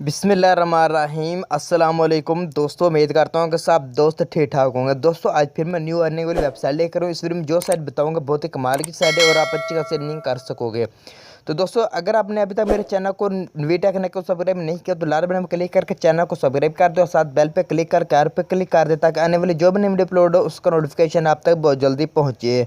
बिस्मिल्लाहिर्रहमानिर्रहीम अस्सलाम वालेकुम दोस्तों, उम्मीद करता हूँ कि सब दोस्त ठीक ठाक होंगे। दोस्तों आज फिर मैं न्यू अर्निंग वाली वेबसाइट लेकर हूँ। इस वीडियो में जो साइट बताऊँगा बहुत ही कमाल की साइट है और आप अच्छी खासी अर्निंग कर सकोगे। तो दोस्तों अगर आपने अभी तक मेरे चैनल को वीडियो को सब्सक्राइब नहीं किया तो लाल बटन पर क्लिक करके चैनल को सब्सक्राइब कर दो और साथ बेल पे क्लिक करके आर पे क्लिक कर दे ताकि आने वाली जो भी नई वीडियो अपलोड हो उसका नोटिफिकेशन आप तक बहुत जल्दी पहुँचे।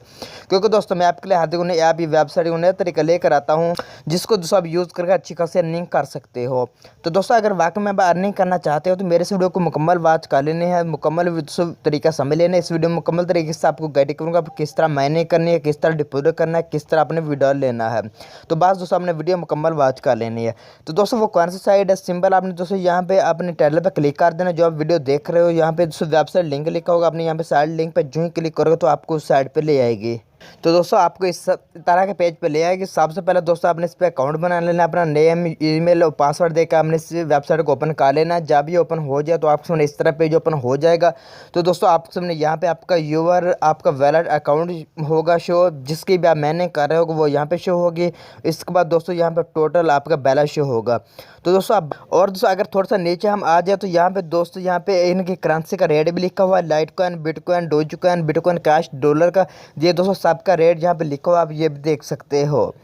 क्योंकि दोस्तों मैं आपके लिए हार्दिक नई ऐप वेबसाइट नया तरीका लेकर आता हूँ जिसको दोस्तों आप यूज़ करके अच्छी खासी अर्निंग कर सकते हो। तो दोस्तों अगर वाकई में अर्निंग करना चाहते हो तो मेरे इस वीडियो को मुकम्मल वॉच कर लेने हैं, मुकम्मल तरीका समझ लेना है। इस वीडियो में मुकम्मल तरीके से आपको गाइड करूँगा किस तरह माइनिंग करनी है, किस तरह डिपॉजिट करना है, किस तरह अपने विड्रॉल लेना है। तो बस दोस्तों आपने वीडियो मुकम्मल वॉच कर लेनी है। तो दोस्तों वो कौन सी साइट है, सिंपल आपने दोस्तों यहाँ पे अपने टाइटल पे क्लिक कर देना। जो आप वीडियो देख रहे हो यहाँ पे दोस्तों वेबसाइट लिंक लिखा होगा, आपने यहाँ पे साइड लिंक पे जो ही क्लिक करोगे तो आपको उस साइट पे ले आएगी। तो दोस्तों आपको इस तरह के पेज पे ले आएगी। सबसे पहले दोस्तों आपने इस पर अकाउंट बना लेना, अपना नेम ईमेल और पासवर्ड देकर आपने इस वेबसाइट को ओपन कर लेना। जब ये ओपन हो जाए तो आपके सामने इस तरह पेज ओपन हो जाएगा। तो दोस्तों आपके सामने यहाँ पे आपका वैलिड अकाउंट होगा शो, जिसकी भी आप मैंने कर रहे हो वो यहाँ पे शो होगी। इसके बाद दोस्तों यहाँ पे टोटल आपका बैलेंस शो होगा। तो दोस्तों अब और दोस्तों अगर थोड़ा सा नीचे हम आ जाए तो यहाँ पे दोस्तों यहाँ पे इनकी करेंसी का रेट भी लिखा हुआ है, light coin, bitcoin, Dogecoin, bitcoin cash, dollar का। ये दोस्तों सबका रेट यहाँ पे लिखा हुआ, आप ये भी देख सकते हो।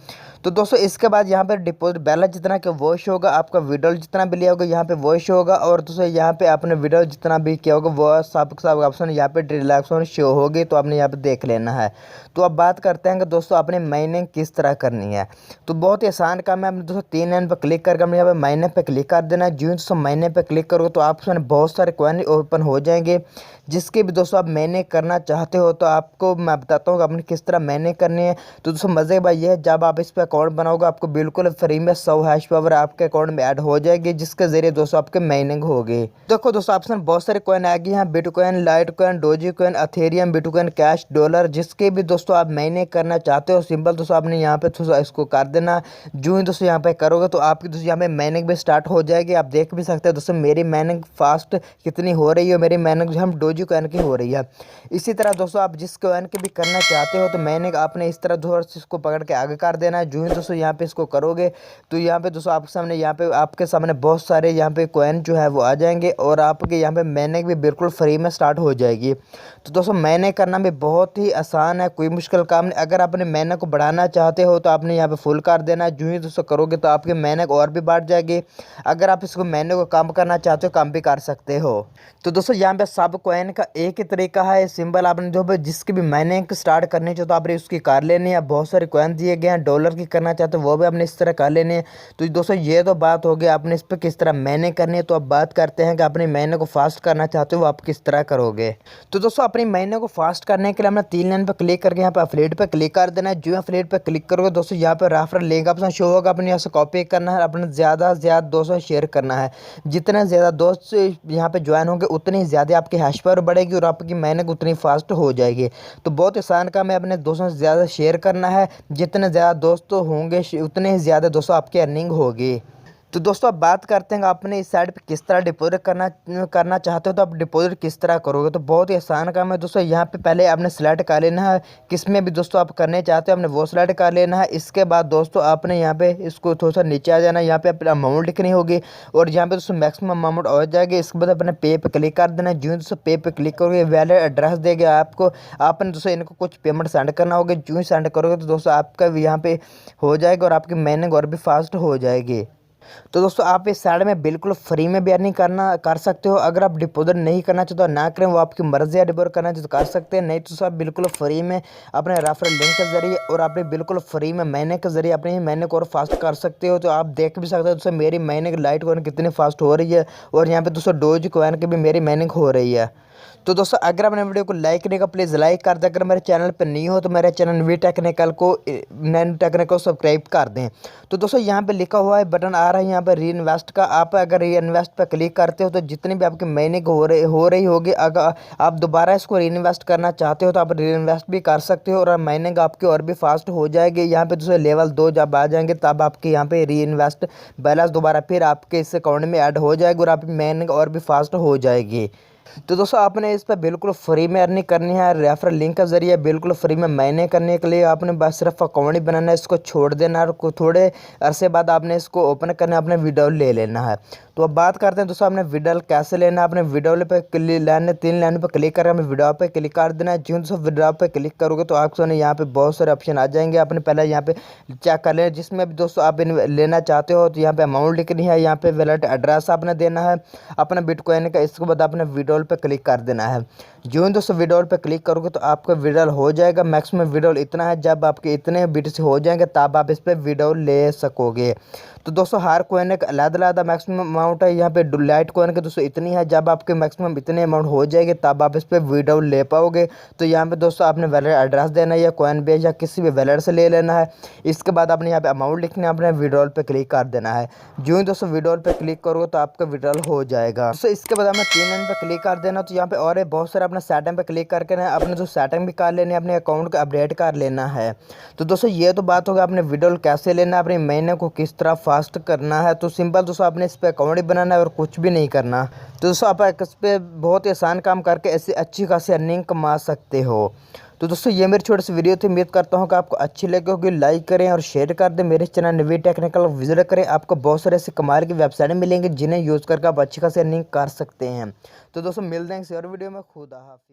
तो दोस्तों इसके बाद यहाँ पर डिपॉजिट बैलेंस जितना कि वो शो होगा, आपका विड्रॉल जितना भी लिया होगा यहाँ पे वो शो होगा, और दोस्तों यहाँ पे आपने विड्रॉल जितना भी किया होगा वो सब ऑप्शन यहाँ पे रिलैक्सेशन शो होगी। तो आपने यहाँ पे देख लेना है। तो अब बात करते हैं कि दोस्तों अपने माइनिंग किस तरह करनी है। तो बहुत ही आसान काम है। आपने दोस्तों 3 लाइन पर क्लिक करके अपने यहाँ पे माइनिंग पे क्लिक कर देना है। जो दोस्तों माइनिंग पे क्लिक करोगे तो आपके बहुत सारे कॉइन ओपन हो जाएंगे, जिसके भी दोस्तों आप माइनिंग करना चाहते हो। तो आपको मैं बताता हूँ आपने किस तरह माइनिंग करनी है। तो दोस्तों मज़े की बात यह है, जब आप इस पर अकाउंट बनाओगे आपको बिल्कुल फ्री में 100 हैश पावर आपके अकाउंट में ऐड हो जाएगी, जिसके जरिए दोस्तों आपके माइनिंग होगी। देखो दोस्तों ऑप्शन बहुत सारे कॉइन आ गए हैं, bitcoin, litecoin, dogecoin, ethereum, bitcoin cash, dollar. जिसके भी दोस्तों आप माइनिंग करना चाहते हो सिंपल दोस्तों आपने यहाँ पे थोड़ा इसको कर देना। जो ही दोस्तों यहाँ पे करोगे तो आपकी दोस्तों यहाँ पे माइनिंग भी स्टार्ट हो जाएगी। आप देख भी सकते हैं दोस्तों मेरी माइनिंग फास्ट कितनी हो रही है। मेरी माइनिंग जो हम डोजी कॉइन की हो रही है। इसी तरह दोस्तों आप जिस कॉइन की भी करना चाहते हो तो माइनिंग आपने इस तरह थोड़ा सा इसको पकड़ के आगे कर देना है। जो ही दोस्तों यहाँ पे इसको करोगे तो यहाँ पे दोस्तों आपके सामने बहुत सारे यहाँ पे कॉइन जो है वो आ जाएंगे और आपके यहाँ पे माइनिंग भी बिल्कुल फ्री में स्टार्ट हो जाएगी। तो दोस्तों माइनिंग करना भी बहुत ही आसान है, कोई मुश्किल काम नहीं। अगर अपने माइनिंग को बढ़ाना चाहते हो तो आपने यहाँ पे फुल कर देना है। जो ही दोस्तों करोगे तो आपकी माइनिंग और भी बढ़ जाएगी। अगर आप इसको माइनिंग को कम करना चाहते हो कम भी कर सकते हो। तो दोस्तों यहाँ पे सब कॉइन का एक ही तरीका है, सिंपल आपने जो भी जिसकी भी माइनिंग स्टार्ट करनी चाहिए तो आपने उसकी कर लेनी है। बहुत सारे कॉइन दिए गए हैं, डॉलर की करना चाहते हो वो भी आपने इस तरह कर लेनी है। तो दोस्तों ये तो बात हो गई आपने इस पर किस तरह माइनिंग करनी है। तो अब बात करते हैं कि अपनी माइनिंग को फास्ट करना चाहते हो आप किस तरह करोगे। तो दोस्तों अपनी माइनिंग को फास्ट करने के लिए हमने 3 लाइन पर क्लिक करके यहाँ पे अफिलिएट पर क्लिक कर देना है। जो अफिलिएट पर क्लिक करोगे दोस्तों यहाँ पर रेफरल लिंक ऑप्शन शो होगा, अपने यहाँ से कॉपी करना है, अपने ज़्यादा से ज़्यादा दोस्तों शेयर करना है। जितने ज़्यादा दोस्त यहाँ पे ज्वाइन होंगे उतनी ज़्यादा आपकी हैश पावर बढ़ेगी और आपकी माइनिंग उतनी फास्ट हो जाएगी। तो बहुत आसान काम है, अपने दोस्तों से ज़्यादा शेयर करना है। जितने ज़्यादा दोस्त होंगे उतने ही ज़्यादा दोस्तों आपकी अर्निंग होगी। तो दोस्तों अब बात करते हैं आपने इस साइट पे किस तरह डिपॉजिट करना चाहते हो तो आप डिपॉजिट किस तरह करोगे। तो बहुत ही आसान काम है दोस्तों। यहाँ पे पहले आपने सेलेक्ट कर लेना है किस में भी दोस्तों आप करने चाहते हो, आपने वो सेलेक्ट कर लेना है। इसके बाद दोस्तों आपने यहाँ पे इसको थोड़ा सा नीचे आ जाना है, यहाँ पे अपनी अमाउंट लिखनी होगी और यहाँ पे दोस्तों मैक्सिमम अमाउंट हो जाएगी। इसके बाद अपने पे पे क्लिक कर देना है। जो दोस्तों पे पे क्लिक करोगे वैलिड एड्रेस देगा आपको, आपने दोस्तों इनको कुछ पेमेंट सेंड करना होगा। जो ही सेंड करोगे तो दोस्तों आपका यहाँ पे हो जाएगा और आपकी माइनिंग और भी फास्ट हो जाएगी। तो दोस्तों आप इस साइड में बिल्कुल फ्री में भी अर्निंग कर सकते हो। अगर आप डिपॉजिट नहीं करना चाहते हो ना करें, वो आपकी मर्जी है। डिपॉजिट करना चाहते तो कर सकते हैं, नहीं तो आप बिल्कुल फ्री में अपने रेफरल लिंक के जरिए और आपने बिल्कुल फ्री में महीने के जरिए अपनी महीने को और फास्ट कर सकते हो। तो आप देख भी सकते हो दोस्तों मेरी महीने की लाइट कॉइन कितनी फास्ट हो रही है और यहाँ पे दोस्तों डोज कॉइन की भी मेरी माइनिंग हो रही है। तो दोस्तों अगर आपने वीडियो को लाइक नहीं किया प्लीज़ लाइक कर दें। अगर मेरे चैनल पर नहीं हो तो मेरे चैनल नवीद टेक्निकल को सब्सक्राइब कर दें। तो दोस्तों यहाँ पे लिखा हुआ है बटन आ रहा है यहाँ पर री इन्वेस्ट का। आप अगर री इन्वेस्ट पर क्लिक करते हो तो जितनी भी आपकी माइनिंग हो रही होगी, अगर आप दोबारा इसको री इन्वेस्ट करना चाहते हो तो आप री इन्वेस्ट भी कर सकते हो और माइनिंग आपकी और भी फास्ट हो जाएगी। यहाँ पे दोस्तों लेवल 2 जब आ जाएंगे तब आपके यहाँ पे री इन्वेस्ट बैलेंस दोबारा फिर आपके इस अकाउंट में ऐड हो जाएगी और आपकी माइनिंग और भी फास्ट हो जाएगी। तो दोस्तों आपने इस पर बिल्कुल फ्री में अर्निंग करनी है, रेफरल लिंक के ज़रिए बिल्कुल फ्री में महीने करने के लिए आपने बस सिर्फ अकाउंट ही बनाना है, इसको छोड़ देना है और थोड़े अरसे बाद आपने इसको ओपन करना है, अपने विड्रॉल ले लेना है। तो अब बात करते हैं दोस्तों आपने विड्रॉल कैसे लेना है। अपने विड्रॉल पे तीन लाइन पर क्लिक करके हमें विड्रॉ पे क्लिक कर देना है। जो दोस्तों विड्रॉ पे क्लिक करोगे तो आपको यहाँ पे बहुत सारे ऑप्शन आ जाएंगे। आपने पहले यहाँ पे चेक कर लेना जिसमें भी दोस्तों आप लेना चाहते हो। तो यहाँ पे अमाउंट लिखनी है, यहाँ पे वैलेट एड्रेस आपने देना है अपना बिटकॉइन का। इसके बाद आपने विड्रॉल पे क्लिक कर देना है। जो दोस्तों विड्रॉल पे क्लिक करोगे तो आपका विड्रॉल हो जाएगा। मैक्सिमम विड्रॉल इतना है, जब आपके इतने BTC हो जाएंगे तब आप इस पर विड्रॉल ले सकोगे। तो दोस्तों हर कॉइन एक अलग मैक्सिमम अमाउंट है। यहाँ पे लाइट कॉइन के दोस्तों इतनी है, जब आपके मैक्सिमम इतने अमाउंट हो जाएंगे तब आप इस पर विड्रॉल ले पाओगे। तो यहाँ पे दोस्तों आपने वैलेट एड्रेस देना है या कॉइन बेस या किसी भी वैलेट से ले लेना है। इसके बाद आपने यहाँ पे अमाउंट लिखना है, अपने विड्रॉल पे क्लिक कर देना है। जो ही दोस्तों विड्रॉल पे क्लिक करोगे तो आपका विड्रॉल हो जाएगा। दोस्तों इसके बाद आपने 3 लाइन पे क्लिक कर देना। तो यहाँ पे और बहुत सारे अपना सेटिंग पे क्लिक करके ना अपने जो सेटिंग भी कर लेनी है, अपने अकाउंट को अपडेट कर लेना है। तो दोस्तों ये तो बात होगा अपने विड्रॉल कैसे लेना है, अपने महीने को किस तरह फास्ट करना है। तो सिंपल दोस्तों आपने इस पर अकाउंट ही बनाना है और कुछ भी नहीं करना। तो दोस्तों आप इस पर बहुत ही आसान काम करके ऐसे अच्छी खासी अर्निंग कमा सकते हो। तो दोस्तों ये मेरी छोटी सी वीडियो थी। उम्मीद करता हूँ कि आपको अच्छी लगी होगी। लाइक करें और शेयर कर दें। मेरे चैनल नवीद टेक्निकल विजिट करें। आपको बहुत सारे ऐसे कमाल की वेबसाइटें मिलेंगी जिन्हें यूज़ करके आप अच्छी खासी अर्निंग कर सकते हैं। तो दोस्तों मिलते हैं किसी और वीडियो में। खुदा हाफिज़।